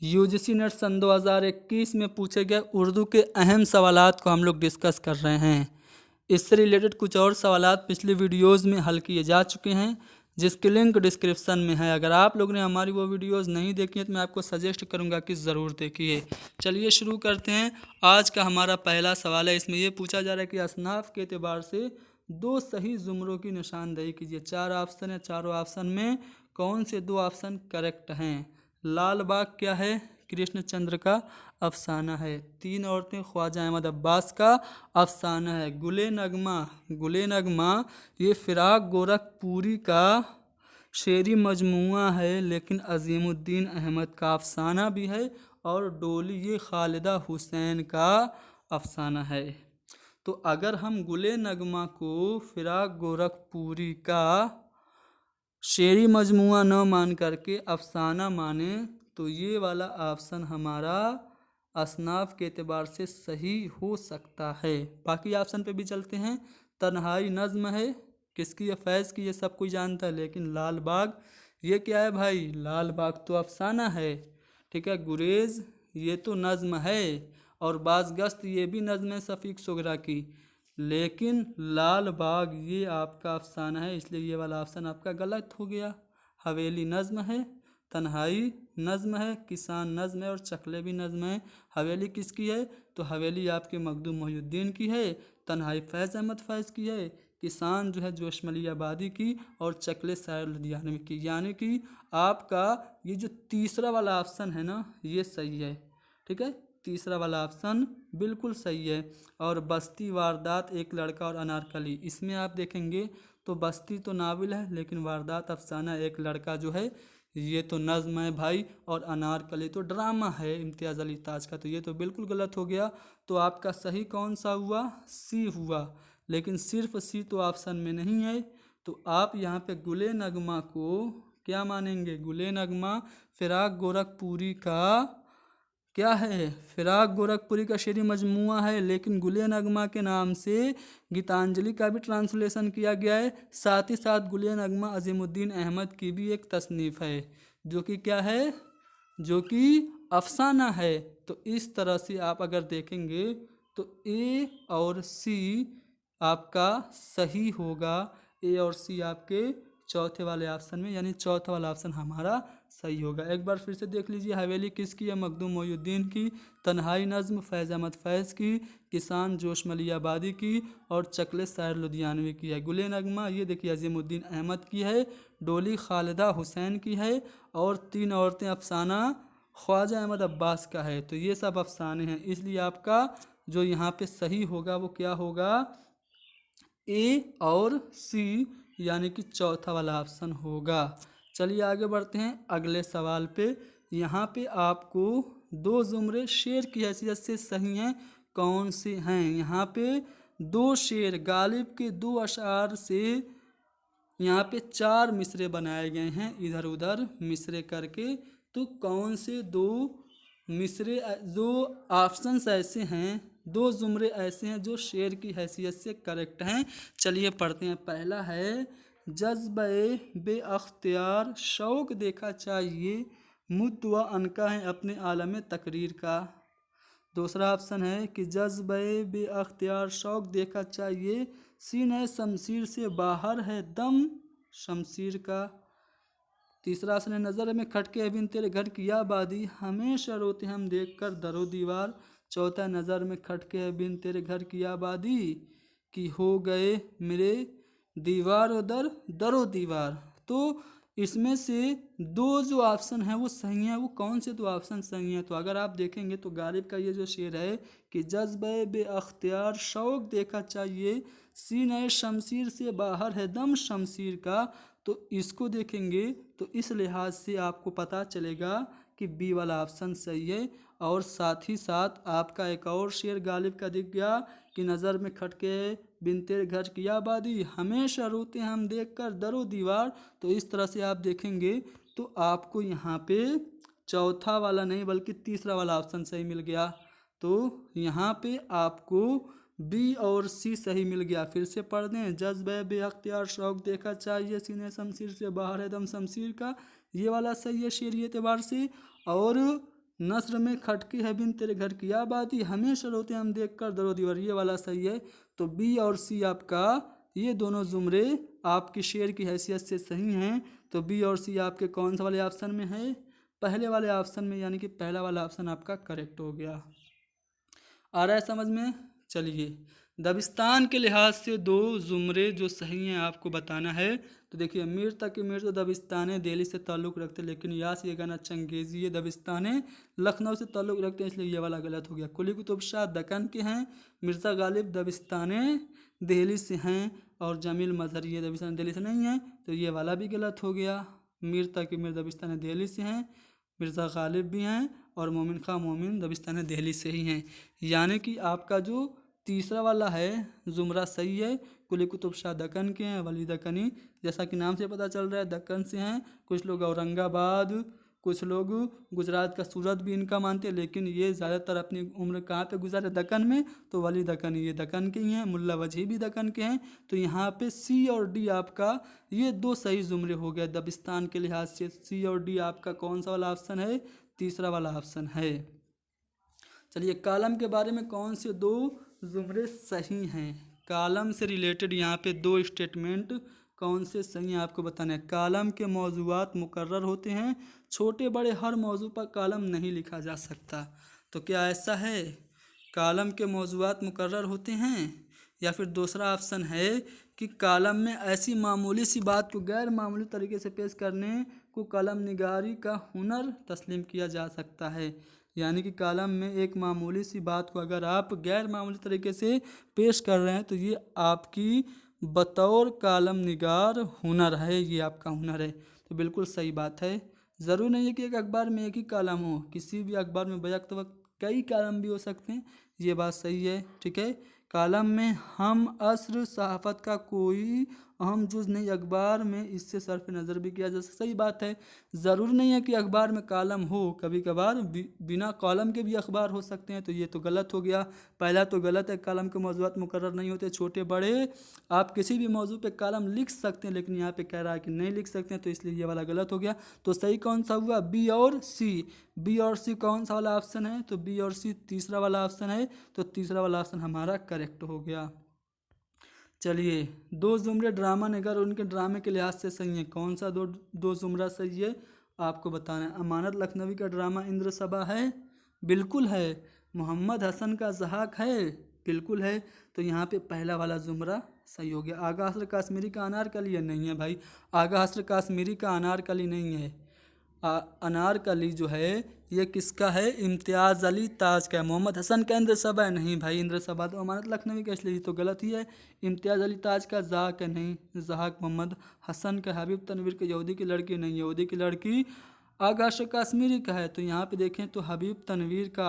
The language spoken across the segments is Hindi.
यूजीसी नेट सन 2021 में पूछे गए उर्दू के अहम सवालात को हम लोग डिस्कस कर रहे हैं। इससे रिलेटेड कुछ और सवालात पिछले वीडियोस में हल किए जा चुके हैं, जिसकी लिंक डिस्क्रिप्शन में है। अगर आप लोग ने हमारी वो वीडियोस नहीं देखी है तो मैं आपको सजेस्ट करूंगा कि ज़रूर देखिए। चलिए शुरू करते हैं। आज का हमारा पहला सवाल है, इसमें ये पूछा जा रहा है कि असनाफ के एतबार से दो सही जुमरों की निशानदेही कीजिए। 4 ऑप्शन है, चारों ऑप्शन में कौन से 2 ऑप्शन करेक्ट हैं। लाल बाग क्या है? कृष्णचंद्र का अफसाना है। 3 औरतें ख्वाजा अहमद अब्बास का अफसाना है। गुले नगमा ये फिराक गोरखपुरी का शेरी मजमुआ है, लेकिन अजीमुद्दीन अहमद का अफसाना भी है। और डोली ये खालिदा हुसैन का अफसाना है। तो अगर हम गुले नगमा को फिराक गोरखपुरी का शेरी मजमुआ न मान करके अफसाना माने तो ये वाला ऑप्शन हमारा असनाफ के एतबार से सही हो सकता है। बाकी ऑप्शन पे भी चलते हैं। तन्हाई नज़्म है, किसकी है? फैज़ की, ये सब कोई जानता है। लेकिन लाल बाग ये क्या है भाई? लाल बाग तो अफसाना है, ठीक है। गुरेज ये तो नज़्म है, और बाज़गश्त ये भी नज़्म है शफीक सुगरा की। लेकिन लाल बाग ये आपका अफसाना है, इसलिए ये वाला ऑप्शन आपका गलत हो गया। हवेली नज़्म है, तन्हाई नज़्म है, किसान नज़्म है और चकले भी नज़्म है। हवेली किसकी है? तो हवेली आपके मखदूम मोहिउद्दीन की है। तन्हाई फैज़ अहमद फैज़ की है। किसान जो है जोशमली आबादी की, और चकले शायर लुधियानवी की। यानी कि आपका ये जो तीसरा वाला ऑप्शन है ना, ये सही है, ठीक है। तीसरा वाला ऑप्शन बिल्कुल सही है। और बस्ती वारदात एक लड़का और अनारकली, इसमें आप देखेंगे तो बस्ती तो नावल है, लेकिन वारदात अफसाना एक लड़का जो है ये तो नज़्म है भाई, और अनारकली तो ड्रामा है इम्तियाज़ अली ताज का। तो ये तो बिल्कुल गलत हो गया। तो आपका सही कौन सा हुआ? सी हुआ। लेकिन सिर्फ सी तो ऑप्शन में नहीं है। तो आप यहाँ पे गुले नगमा को क्या मानेंगे? गुले नगमा फिराक गोरखपुरी का क्या है? फिराक गोरखपुरी का शेरी मजमुआ है, लेकिन गुले नगमा के नाम से गीतांजलि का भी ट्रांसलेशन किया गया है। साथ ही साथ गुले नगमा अजीमुद्दीन अहमद की भी एक तसनीफ़ है, जो कि क्या है? जो कि अफसाना है। तो इस तरह से आप अगर देखेंगे तो ए और सी आपका सही होगा। ए और सी आपके चौथे वाले ऑप्शन में, यानी चौथा वाला ऑप्शन हमारा सही होगा। एक बार फिर से देख लीजिए। हवेली किसकी है? मखदूम मोहिउद्दीन की। तन्हाई नज़्म फैज़ अहमद फैज़ की। किसान जोशमली आबादी की। और चकले शायर लुधियानवी की है। गुले नगमा ये देखिए अजीमुद्दीन अहमद की है। डोली खालिदा हुसैन की है। और 3 औरतें अफसाना ख्वाजा अहमद अब्बास का है। तो ये सब अफसाने हैं, इसलिए आपका जो यहाँ पे सही होगा वो क्या होगा? ए और सी, यानी कि चौथा वाला ऑप्शन होगा। चलिए आगे बढ़ते हैं अगले सवाल पे। यहाँ पे आपको 2 जुमरे शेर की हैसियत से सही हैं, कौन से हैं? यहाँ पे 2 शेर गालिब के 2 अशार से यहाँ पे 4 मिसरे बनाए गए हैं, इधर उधर मिसरे करके। तो कौन से 2 मिसरे, 2 ऑप्शंस ऐसे हैं, 2 जुमरे ऐसे हैं जो शेर की हैसियत से करेक्ट हैं। चलिए पढ़ते हैं। पहला है जज्बे बेअख्तियार शौक देखा चाहिए, मुद्वा अनका है अपने आलम तकरीर का। दूसरा ऑप्शन है कि जज्बे बेअख्तियार शौक देखा चाहिए, सीने शमशीर से बाहर है दम शमशीर का। तीसरा ऑप्शन है नज़र में खटके है बिन तेरे घर की आबादी, हमेशा रोते हम देख कर दरो दीवार। चौथा नज़र में खटके है बिन तेरे घर की आबादी, कि हो गए मेरे दीवार उधर दरो दीवार। तो इसमें से 2 जो ऑप्शन है वो सही है। वो कौन से 2 ऑप्शन सही हैं? तो अगर आप देखेंगे तो गालिब का ये जो शेर है कि जज्बे बेअख्तियार शौक देखा चाहिए, सीने शमशीर से बाहर है दम शमशीर का। तो इसको देखेंगे तो इस लिहाज से आपको पता चलेगा कि बी वाला ऑप्शन सही है। और साथ ही साथ आपका एक और शेर गालिब का दिख गया कि नज़र में खटके बिन तेरे घर की आबादी, हमेशा रोते हम देख कर दरो दीवार। तो इस तरह से आप देखेंगे तो आपको यहाँ पे चौथा वाला नहीं बल्कि तीसरा वाला ऑप्शन सही मिल गया। तो यहाँ पे आपको बी और सी सही मिल गया। फिर से पढ़ दें। जज्बे बेअख्तियार शौक देखा चाहिए, सीने शमशीर से बाहर है दम शमशीर का, ये वाला सही है शेरी एतबार से। और नस्र में खटकी है बिन तेरे घर की आबादी, हमेशा रोते हम देख कर दरो दीवार, ये वाला सही है। तो बी और सी आपका ये दोनों जुमरे आपकी शेर की हैसियत से सही हैं। तो बी और सी आपके कौन सा वाले ऑप्शन में है? पहले वाले ऑप्शन में, यानी कि पहला वाला ऑप्शन आपका करेक्ट हो गया। आ रहा है समझ में? चलिए, दबिस्तान के लिहाज से दो जुमरे जो सही हैं आपको बताना है। तो देखिए, मीर तक मीर तो दबिस्तान दिल्ली से ताल्लुक़ रखते, लेकिन यास ये गाना चंगेज़ी ये दबिस्तान लखनऊ से ताल्लुक़ रखते हैं, इसलिए ये वाला गलत हो गया। कुली कुतुब शाह दक्कन के हैं, मिर्ज़ा गालिब दबिस्तान दिल्ली से हैं, और जमील मजहर ये दबिस्तान दिल्ली से नहीं है, तो ये वाला भी गलत हो गया। मीर तक मीर दबिस्तान दिल्ली से हैं, मिर्ज़ा गालिब भी हैं, और मोमिन खां मोमिन दबिस्तान दिल्ली से ही हैं। यानी कि आपका जो तीसरा वाला है जुमरा सही है। कुली कुतुब शाह दक्कन के हैं, वली दक्कनी, जैसा कि नाम से पता चल रहा है दक्कन से हैं। कुछ लोग औरंगाबाद, कुछ लोग गुजरात का सूरत भी इनका मानते हैं, लेकिन ये ज़्यादातर अपनी उम्र कहाँ पे गुजारे? दक्कन में। तो वली दक्कनी ये दक्कन के ही हैं, मुल्ला वजही भी दक्कन के हैं। तो यहाँ पे सी और डी आपका ये दो सही जुमरे हो गए दबिस्तान के लिहाज से। सी और डी आपका कौन सा वाला ऑप्शन है? तीसरा वाला ऑप्शन है। चलिए, कालम के बारे में कौन से दो जुमरे सही हैं? कालम से रिलेटेड यहाँ पे दो स्टेटमेंट कौन से सही हैं आपको बताना है। कालम के मौजूआत मुकर्रर होते हैं, छोटे बड़े हर मौजू पर कालम नहीं लिखा जा सकता। तो क्या ऐसा है? कालम के मौजूआत मुकर्रर होते हैं। या फिर दूसरा ऑप्शन है कि कालम में ऐसी मामूली सी बात को गैर मामूली तरीके से पेश करने को कलम निगारी का हुनर तस्लीम किया जा सकता है। यानी कि कालम में एक मामूली सी बात को अगर आप गैर मामूली तरीके से पेश कर रहे हैं, तो ये आपकी बतौर कालम निगार हुनर है, ये आपका हुनर है। तो बिल्कुल सही बात है। ज़रूर नहीं है कि एक अखबार में एक ही कालम हो, किसी भी अखबार में बैक तो वक्त कई कालम भी हो सकते हैं, ये बात सही है। ठीक है, कालम में हम असर सहाफ़त का कोई अहम जुज़ नहीं, अखबार में इससे सर्फ नज़र भी किया जा सकता। सही बात है, ज़रूर नहीं है कि अखबार में कालम हो, कभी कभार बिना कॉलम के भी अखबार हो सकते हैं। तो ये तो गलत हो गया, पहला तो गलत है। कालम के मौज़ूआत मुकर्रर नहीं होते, छोटे बड़े आप किसी भी मौजू पे कालम लिख सकते हैं, लेकिन यहाँ पे कह रहा है कि नहीं लिख सकते हैं, तो इसलिए ये वाला गलत हो गया। तो सही कौन सा हुआ? बी और सी। बी और सी कौन सा वाला ऑप्शन है? तो बी और सी तीसरा वाला ऑप्शन है। तो तीसरा वाला ऑप्शन हमारा करेक्ट हो गया। चलिए, दो जुमरे ड्रामा निगर उनके ड्रामे के लिहाज से सही है। कौन सा दो जुमरा सही है आपको बताना है। अमानत लखनवी का ड्रामा इंद्र सभा है, बिल्कुल है। मोहम्मद हसन का ज़हाक है, बिल्कुल है। तो यहाँ पे पहला वाला जुमरा सही हो गया। आगा हस्र काश्मीरी का अनारकली है, नहीं है भाई, आगा हस्र काश्मीरी का अनारकली नहीं है। अनारकली जो है ये किसका है? इम्तियाज़ अली ताज का है। मोहम्मद हसन का इंद्र सभा है, नहीं भाई, इंद्र सभा तो अमानत लखनवी का, इसलिए तो गलत ही है। इम्तियाज़ अली ताज का ज़हाक है, नहीं, ज़हाक मोहम्मद हसन का। हबीब तनवीर के यहूदी की लड़की, नहीं, यहूदी की लड़की आगा हस्र काश्मीरी का है। तो यहाँ पे देखें तो हबीब तनवीर का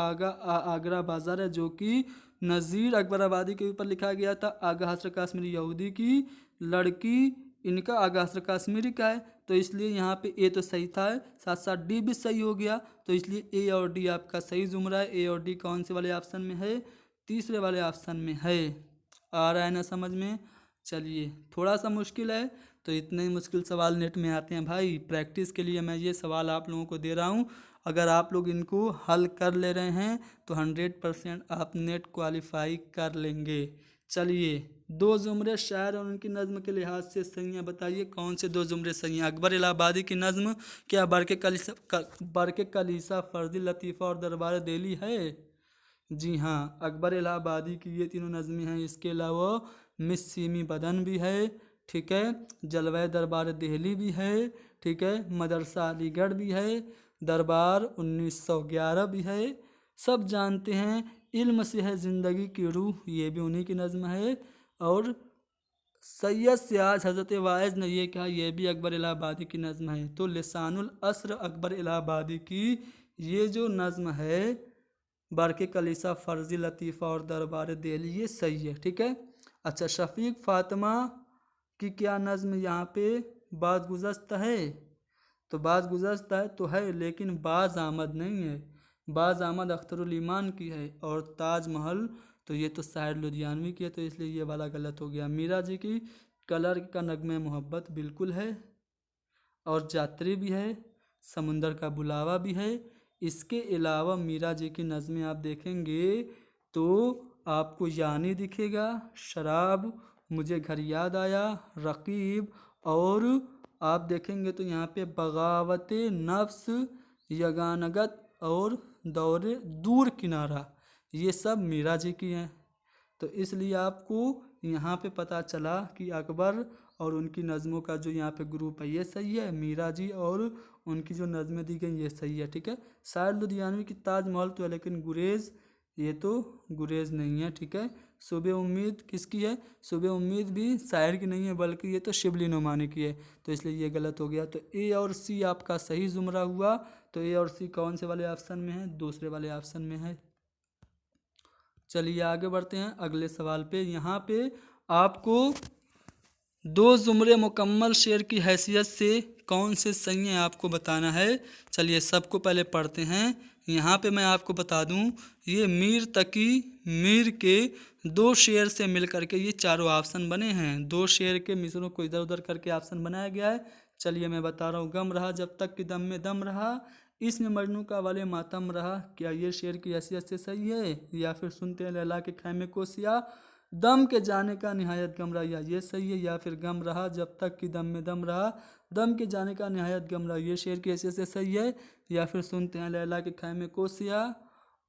आगरा बाज़ार है, जो कि नज़ीर अकबराबादी के ऊपर लिखा गया था। आगा हस्र काश्मीरी यहूदी की लड़की, इनका आगा हस्र काश्मीरी का है। तो इसलिए यहाँ पे ए तो सही था, साथ साथ डी भी सही हो गया। तो इसलिए ए और डी आपका सही जुमरा है। ए और डी कौन से वाले ऑप्शन में है? तीसरे वाले ऑप्शन में है। आ रहा है ना समझ में? चलिए, थोड़ा सा मुश्किल है, तो इतने ही मुश्किल सवाल नेट में आते हैं भाई। प्रैक्टिस के लिए मैं ये सवाल आप लोगों को दे रहा हूँ, अगर आप लोग इनको हल कर ले रहे हैं तो 100% आप नेट क्वालिफाई कर लेंगे। चलिए, दो जुमरे शायर और उनकी नज़्म के लिहाज से सही हैं, बताइए कौन से दो जुमरे सही हैं। अकबर इलाहाबादी की नज़्म क्या बरके कलीसा फर्जी लतीफ़ा और दरबार दिल्ली है? जी हाँ, अकबर इलाहाबादी की ये तीनों नज़में हैं। इसके अलावा मिस सीमी बदन भी है, ठीक है, जलवाए दरबार दिल्ली भी है, ठीक है, मदरसा अलीगढ़ भी है, दरबार 1911 भी है। सब जानते हैं इल्म से है ज़िंदगी की रूह, ये भी उन्हीं की नज़्म है। और सैयद से आज हज़रत वाइज़ ने ये कहा, ये भी अकबर इलाहाबादी की नज़्म है। तो लिसानुल अस्र अकबर इलाहाबादी की ये जो नज़्म है, बरके कलीसा फर्जी लतीफ़ा और दरबार दिल्ली, ये सही है, ठीक है। अच्छा, शफीक फ़ातिमा की क्या नज़्म यहाँ पे बाज़ गुज़श्ता है? तो बाज़ गुज़श्ता है तो है, लेकिन बाज़ आमद नहीं है। बाज़ आमद अख्तरुल ईमान की है। और ताज महल तो ये तो शायर लुधियानवी की है, तो इसलिए ये वाला गलत हो गया। मीरा जी की कलर का नगमे मोहब्बत बिल्कुल है, और जात्री भी है, समुंदर का बुलावा भी है, इसके अलावा मीरा जी की नज़में आप देखेंगे तो आपको यानी दिखेगा, शराब, मुझे घर याद आया, रकीब, और आप देखेंगे तो यहाँ पे बगावत नफ्स, यगानगत और दौरे दूर किनारा, ये सब मीरा जी की हैं। तो इसलिए आपको यहाँ पे पता चला कि अकबर और उनकी नज़मों का जो यहाँ पे ग्रुप है ये सही है, मीरा जी और उनकी जो नज़में दी गई ये सही है, ठीक है। शायर लुधियानवी की ताजमहल तो है, लेकिन गुरेज ये तो गुरेज नहीं है, ठीक है। सुबह उम्मीद किसकी है? सुबह उम्मीद भी शायर की नहीं है, बल्कि ये तो शिबली नुमानी की है, तो इसलिए ये गलत हो गया। तो ए और सी आपका सही जुमरा हुआ। तो ए और सी कौन से वाले ऑप्शन में है? दूसरे वाले ऑप्शन में है। चलिए आगे बढ़ते हैं अगले सवाल पे। यहाँ पे आपको दो जुमरे मुकम्मल शेर की हैसियत से कौन से सही हैं आपको बताना है। चलिए सबको पहले पढ़ते हैं। यहाँ पे मैं आपको बता दूँ, ये मीर तकी मीर के दो शेर से मिल करके ये चारों ऑप्शन बने हैं। दो शेर के मिसरों को इधर उधर करके ऑप्शन बनाया गया है। चलिए मैं बता रहा हूँ। गम रहा जब तक कि दम में दम रहा, इसमें मजनू का वाले मातम रहा, क्या ये शेर की हैसियत से सही है? या फिर सुनते हैं लैला के खैमे को सिया, दम के जाने का निहायत गम रहा, या ये सही है? या फिर गम रहा जब तक कि दम में दम रहा, दम के जाने का निहायत गम रहा, ये शेर की हैसियत से सही है? या फिर सुनते हैं लैला के खैमे को सिया,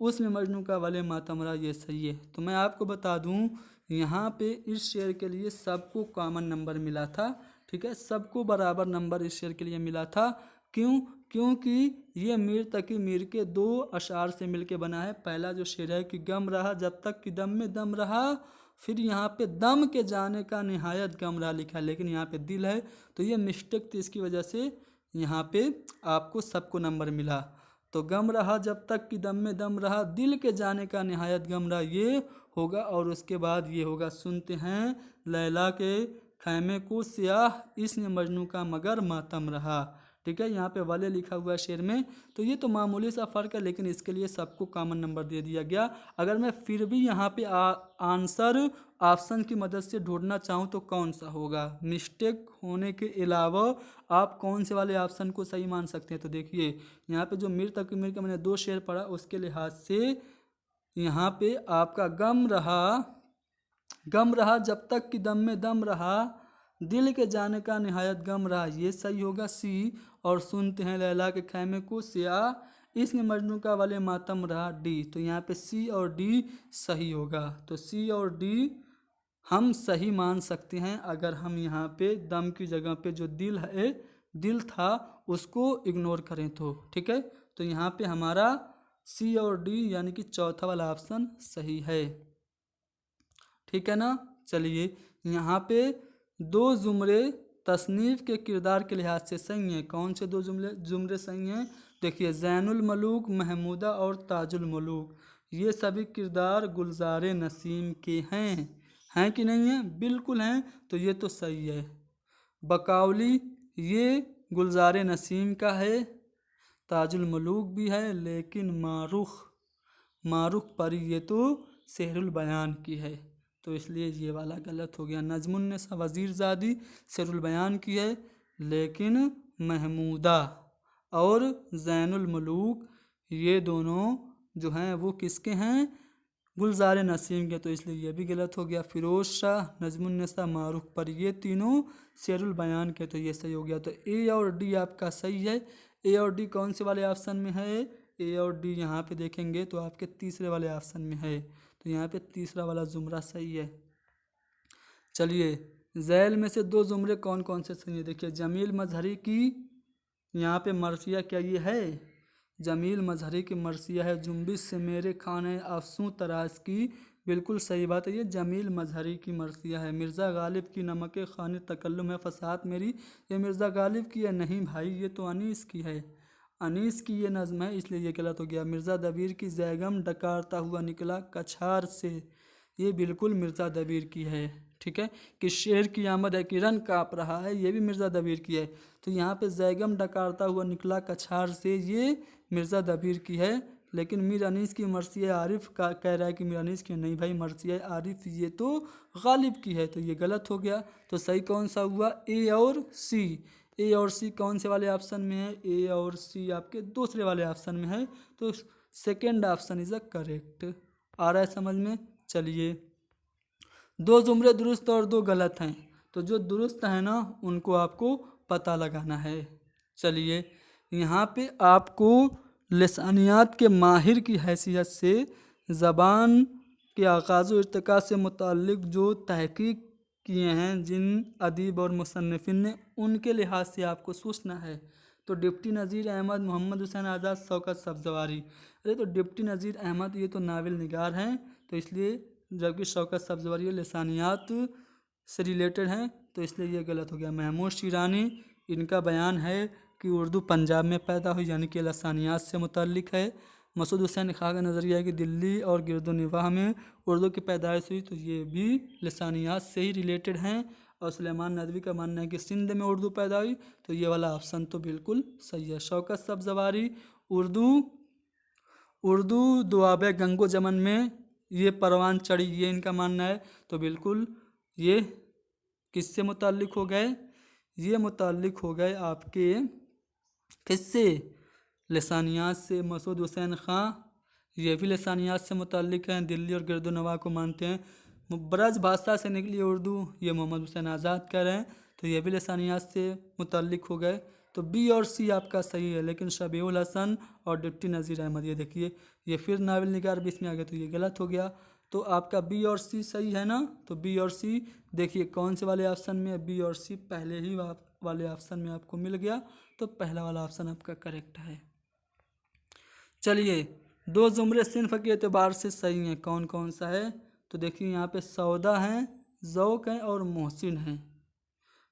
उसमें मजनू का वाले मातम रहा, ये सही है? तो मैं आपको बता दूं, यहाँ पे इस शेर के लिए सबको कॉमन नंबर मिला था, ठीक है। सबको बराबर नंबर इस शेर के लिए मिला था। क्यों? क्योंकि ये मीर तकी मीर के दो अशार से मिलके बना है। पहला जो शेर है कि गम रहा जब तक कि दम में दम रहा, फिर यहाँ पे दम के जाने का निहायत गम रहा लिखा है, लेकिन यहाँ पे दिल है, तो ये मिस्टेक थी, इसकी वजह से यहाँ पे आपको सबको नंबर मिला। तो गम रहा जब तक कि दम में दम रहा, दिल के जाने का निहायत गम रहा, ये होगा। और उसके बाद ये होगा, सुनते हैं लैला के खैमे को स्याह, इसने मजनू का मगर मातम रहा, ठीक है। यहाँ पे वाले लिखा हुआ है शेर में, तो ये तो मामूली सा फ़र्क है, लेकिन इसके लिए सबको कॉमन नंबर दे दिया गया। अगर मैं फिर भी यहाँ पे आंसर ऑप्शन की मदद से ढूंढना चाहूँ तो कौन सा होगा? मिस्टेक होने के अलावा आप कौन से वाले ऑप्शन को सही मान सकते हैं? तो देखिए यहाँ पे जो मीर तक मीर का मैंने दो शेर पढ़ा, उसके लिहाज से यहाँ पे आपका गम रहा जब तक कि दम में दम रहा, दिल के जाने का निहायत गम रहा, ये सही होगा सी। और सुनते हैं लैला के खैमे को स्याह, इसमें मजनू का वाले मातम रहा, डी। तो यहाँ पे सी और डी सही होगा। तो सी और डी हम सही मान सकते हैं अगर हम यहाँ पे दम की जगह पे जो दिल था उसको इग्नोर करें तो, ठीक है। तो यहाँ पे हमारा सी और डी यानी कि चौथा वाला ऑप्शन सही है, ठीक है ना। चलिए यहाँ पे दो जुमरे तसनीफ़ के किरदार के लिहाज से सही हैं। कौन से दो जुमरे सही हैं? देखिए ज़ैनुल मलूक, महमूदा और ताजुल मलूक, ये सभी किरदार गुलजार नसीम के हैं कि नहीं हैं? बिल्कुल हैं, तो ये तो सही है। बकावली ये गुलजार नसीम का है, ताजुल मलूक भी है, लेकिन मारुख परी ये तो सेहरुल बयान की है, तो इसलिए ये वाला गलत हो गया। नजमुन्नेसा वज़ीरज़ादी सेहरुल बयान की है, लेकिन महमूदा और ज़ैनुल मलूक ये दोनों जो हैं वो किसके हैं? गुलजार नसीम के, तो इसलिए ये भी गलत हो गया। फ़िरोज़ शाह, नजमुन्नेसा, मारुख पर, ये तीनों सेहरुल बयान के, तो ये सही हो गया। तो ए और डी आपका सही है। ए और डी कौन से वाले ऑप्शन में है? ए और डी यहाँ पे देखेंगे तो आपके तीसरे वाले ऑप्शन में है, तो यहाँ पे तीसरा वाला जुमरा सही है। चलिए झैल में से दो जुमरे कौन कौन से सही है? देखिए जमील मजहरी की यहाँ पे मरसिया, क्या ये है? जमील मजहरी की मरसिया है, जुम्बिश से मेरे खाने अफसूं तराश की, बिल्कुल सही बात है, ये जमील मजहरी की मरसिया है। मिर्ज़ा गालिब की नमक खाने तकल्लुम है फसाद मेरी, ये मिर्ज़ा गालिब की है? नहीं भाई, ये तो अनीस की है, अनीस की ये नज़्म है, इसलिए ये गलत हो गया। मिर्ज़ा दबीर की जैगम डकारता हुआ निकला कछार से, ये बिल्कुल मिर्ज़ा दबीर की है, ठीक है। कि शेर की आमद है कि रन काँप रहा है, ये भी मिर्ज़ा दबीर की है। तो यहाँ पे जैगम डकारता हुआ निकला कछार से, ये मिर्ज़ा दबीर की है, लेकिन मीर अनीस की मरसिया आरिफ का कह रहा है कि मीर अनीस की नहीं भाई, मरसिया आरिफ ये तो गालिब की है, तो ये गलत हो गया। तो सही कौन सा हुआ? ए और सी। ए और सी कौन से वाले ऑप्शन में है? ए और सी आपके दूसरे वाले ऑप्शन में है, तो second option is a correct. आ रहा है समझ में? चलिए, दो जुमले दुरुस्त और दो गलत हैं, तो जो दुरुस्त है ना उनको आपको पता लगाना है। चलिए, यहाँ पे आपको लिसानियात के माहिर की हैसियत से ज़बान के आगाज़ व इर्तिका से मुताल्लिक़ जो तहकीक किए हैं जिन अदीब और मुसन्निफ़िन ने, उनके लिहाज से आपको सोचना है। तो डिप्टी नज़ीर अहमद, मोहम्मद हुसैन आज़ाद, शौकत सब्ज़वारी। अरे तो डिप्टी नज़ीर अहमद ये तो नावल निगार हैं, तो इसलिए, जबकि शौकत सब्ज़वारी लिसानियात से रिलेटेड हैं, तो इसलिए ये गलत हो गया। महमूद शिरानी, इनका बयान है कि उर्दू पंजाब में पैदा हुई, यानी कि लसानियात से मुतल्लिक है। मसूद हुसैन खां का नज़रिया है कि दिल्ली और गिरदोनिवाह में उर्दू की पैदाइश हुई, तो ये भी लसानियात से ही रिलेटेड हैं। और सुलेमान नदवी का मानना है कि सिंध में उर्दू पैदा हुई, तो ये वाला ऑप्शन तो बिल्कुल सही है। शौकत सब्ज़वारी, उर्दू उर्दू दुआब गंगो जमन में ये परवान चढ़ी, ये इनका मानना है। तो बिल्कुल ये किससे मुताल्लिक हो गए? ये मुताल्लिक हो गए आपके किससे? लिसानियात से। मसूद हुसैन खां ये भी लिसानियात से मुताल्लिक हैं, दिल्ली और गिरदोनवाह को मानते हैं। ब्रज भाषा से निकली उर्दू, ये मोहम्मद हुसैन आज़ाद कह रहे हैं, तो ये भी लिसानियात से मुताल्लिक हो गए। तो बी और सी आपका सही है, लेकिन शबीउल हसन और डिप्टी नज़ीर अहमद, ये देखिए ये फिर नावल निगार बीच में आ गया, तो ये गलत हो गया। तो आपका बी और सी सही है ना? तो बी और सी देखिए कौन से वाले ऑप्शन में है? बी और सी पहले ही वाले ऑप्शन में आपको मिल गया, तो पहला वाला ऑप्शन आपका करेक्ट है। चलिए, दो जुमले सिन्फ के एतबार से सही हैं, कौन कौन सा है? तो देखिए यहाँ पे सौदा है, ज़ौक़ है और मोहसिन है।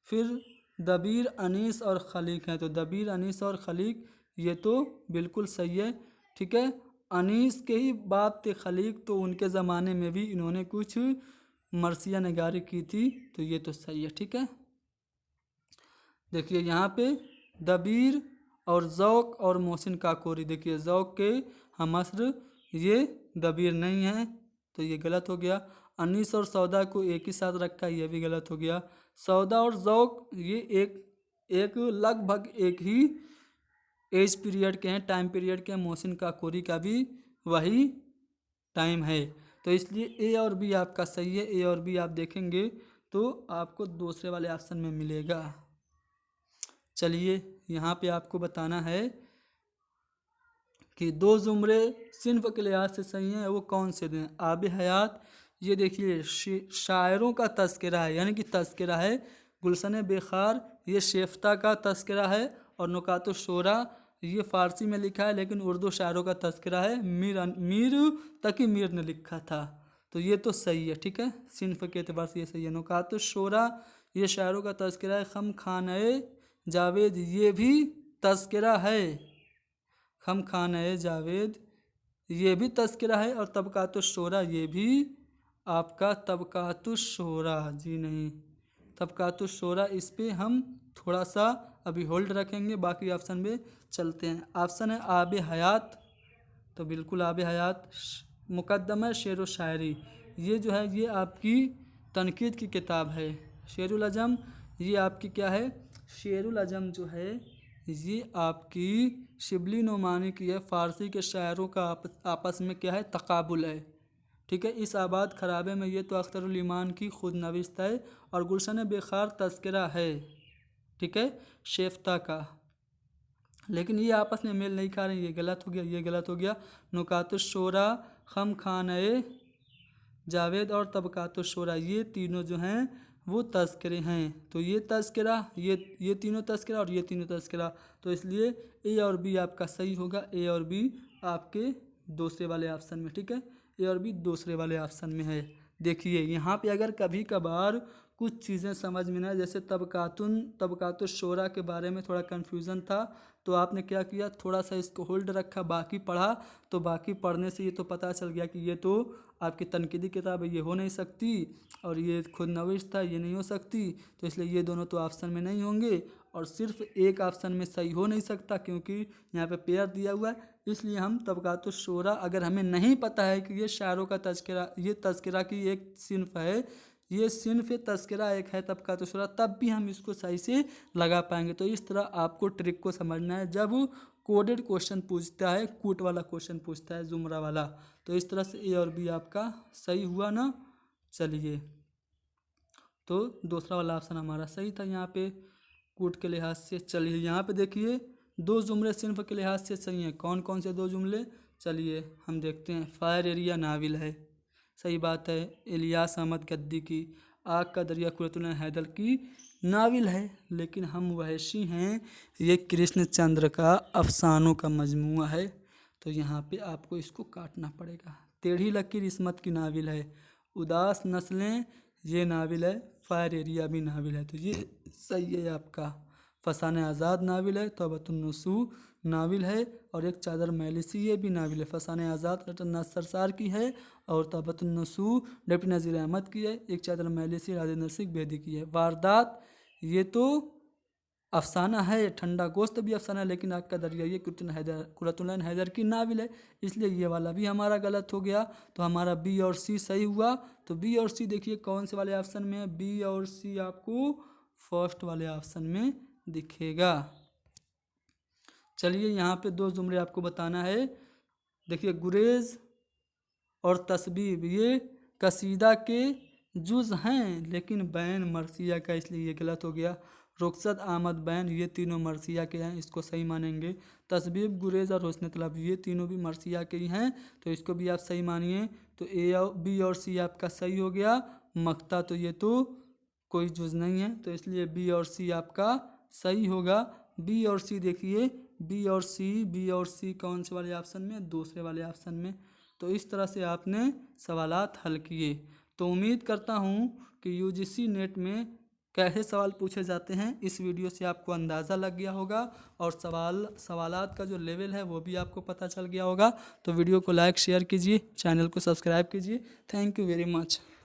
फिर दबीर, अनीस और खलीक हैं, तो दबीर, अनीस और खलीक ये तो बिल्कुल सही है। ठीक है, अनीस के ही बाप थे खलीक, तो उनके ज़माने में भी इन्होंने कुछ मरसिया नगारी की थी, तो ये तो सही है। ठीक है, देखिए यहाँ पे दबीर और ज़ौक़ और मोहसिन काकोरी, देखिए ज़ौक़ के हमअस्र, ये दबीर नहीं है, तो ये गलत हो गया। अनीस और सौदा को एक ही साथ रखा, ये भी गलत हो गया। सौदा और ज़ौक़ ये एक लगभग एक ही एज पीरियड के हैं, टाइम पीरियड के हैं। मोहसिन काकोरी का भी वही टाइम है, तो इसलिए ए और बी आपका सही है। ए और बी आप देखेंगे तो आपको दूसरे वाले ऑप्शन में मिलेगा। चलिए, यहाँ पे आपको बताना है कि दो जुमरे सिन्फ के लिहाज से सही हैं, वो कौन से हैं? आब हयात, ये देखिए शायरों का तस्करा है, यानी कि तस्करा है। गुलशन बेखार, ये शेफ्ता का तस्करा है। और नुकातुश्शोरा, ये फ़ारसी में लिखा है, लेकिन उर्दू शायरों का तस्करा है। मीर तकी मीर ने लिखा था, तो ये तो सही है। ठीक है, सिन्फ के एतबार से ये सही है। नुकातुश्शोरा ये शायरों का तस्करा है। खम खाने जावेद ये भी तस्करा है। खम खाने जावेद ये भी तस्करा है। और तबकातुश्शोरा ये भी आपका तबकातुश्शोरा, जी नहीं, तबकातुश्शोरा, इस पे हम थोड़ा सा अभी होल्ड रखेंगे, बाकी ऑप्शन में चलते हैं। ऑप्शन है आब हयात, तो बिल्कुल आब हयात। मुकद्दमा शेर व शायरी, ये जो है ये आपकी तनकीद की किताब है। शेरुल अजम ये आपकी क्या है? शेरुल अजम जो है ये आपकी शिबली नोमानी की है। फ़ारसी के शायरों का आपस में क्या है? तकाबुल है। ठीक है, इस आबाद खराबे में ये तो अख्तरुल ईमान की खुद नविस्त है। और गुलशन बेखार तस्करा है, ठीक है, शेफ्ता का, लेकिन ये आपस में मेल नहीं खा रहे, ये गलत हो गया, ये गलत हो गया। नुकातुश्शोरा, खम खाने जावेद और तबकातुश्शोरा ये तीनों जो हैं वो तस्करे हैं। तो ये तस्करा, ये तीनों तस्करा और ये तीनों तस्करा, तो इसलिए ए और बी आपका सही होगा। ए और बी आपके दूसरे वाले ऑप्शन में। ठीक है, ए और बी दूसरे वाले ऑप्शन में है। देखिए यहाँ पे अगर कभी कभार कुछ चीज़ें समझ में ना आए, जैसे तबकातुश्शोरा के बारे में थोड़ा कन्फ्यूज़न था, तो आपने क्या किया, थोड़ा सा इसको होल्ड रखा, बाकी पढ़ा, तो बाकी पढ़ने से ये तो पता चल गया कि ये तो आपकी तनकीदी किताब है, ये हो नहीं सकती, और ये खुद नविश्त था, ये नहीं हो सकती, तो इसलिए ये दोनों तो ऑप्शन में नहीं होंगे। और सिर्फ एक ऑप्शन में सही हो नहीं सकता, क्योंकि यहाँ पे पेयर दिया हुआ है। इसलिए हम तबकातुश्शोरा, अगर हमें नहीं पता है कि ये शायरों का तज़किरा, ये तज़किरा की एक सिन्फ है, ये सिन्फ तस्करा एक है तबका दूसरा, तब भी हम इसको सही से लगा पाएंगे। तो इस तरह आपको ट्रिक को समझना है। जब कोडेड क्वेश्चन पूछता है, कूट वाला क्वेश्चन पूछता है, जुमरा वाला, तो इस तरह से ए और बी आपका सही हुआ ना। चलिए, तो दूसरा वाला ऑप्शन हमारा सही था यहाँ पे कूट के लिहाज से। चलिए यहाँ पे देखिए, दो जुमले सिन्फ के लिहाज से सही हैं। कौन कौन से दो जुमले, चलिए हम देखते हैं। फायर एरिया नाविल है, सही बात है। इलियास अहमद गद्दी की आग का दरिया कुरतुल हैदर की नाविल है। लेकिन हम वहशी हैं, ये कृष्णचंद्र का अफसानों का मजमूआ है। तो यहाँ पे आपको इसको काटना पड़ेगा। टेढ़ी लकीर इस्मत की नाविल है। उदास नस्लें ये नाविल है। फायर एरिया भी नाविल है, तो ये सही है आपका। फसाने आज़ाद नाविल है। तौबतुन्नसू नाविल है। और एक चादर मैली सी, ये भी नाविल है। फसाने आज़ाद डॉक्टर नासिर सरसार की है और तौबतुन्नसू डिप्टी नज़ीर अहमद की है। एक चादर मैली सी राजेंद्र सिंह बेदी की है। वारदात ये तो अफसाना है, ठंडा गोश्त भी अफसाना है, लेकिन आग का दरिया ये कुरतुल हैदर की नाविल है, इसलिए ये वाला भी हमारा गलत हो गया। तो हमारा बी और सी सही हुआ। तो बी और सी देखिए कौन से वाले ऑप्शन में है, बी और सी आपको फर्स्ट वाले ऑप्शन में दिखेगा। चलिए यहाँ पे दो जुमले आपको बताना है। देखिए, गुरेज और तस्बीब ये कसीदा के जुज हैं, लेकिन बैन मरसिया का, इसलिए ये गलत हो गया। रुखसत आमद बैन ये तीनों मरसिया के हैं, इसको सही मानेंगे। तस्बीब, गुरेज और हुस्न तलब ये तीनों भी मरसिया के ही हैं, तो इसको भी आप सही मानिए। तो ए और बी और सी आपका सही हो गया। मक्ता तो ये तो कोई जुज नहीं है, तो इसलिए बी और सी आपका सही होगा। बी और सी देखिए, बी और सी कौन से वाले ऑप्शन में, दूसरे वाले ऑप्शन में। तो इस तरह से आपने सवालात हल किए। तो उम्मीद करता हूँ कि यूजीसी नेट में कैसे सवाल पूछे जाते हैं इस वीडियो से आपको अंदाज़ा लग गया होगा, और सवालात का जो लेवल है वो भी आपको पता चल गया होगा। तो वीडियो को लाइक शेयर कीजिए, चैनल को सब्सक्राइब कीजिए। Thank you very much.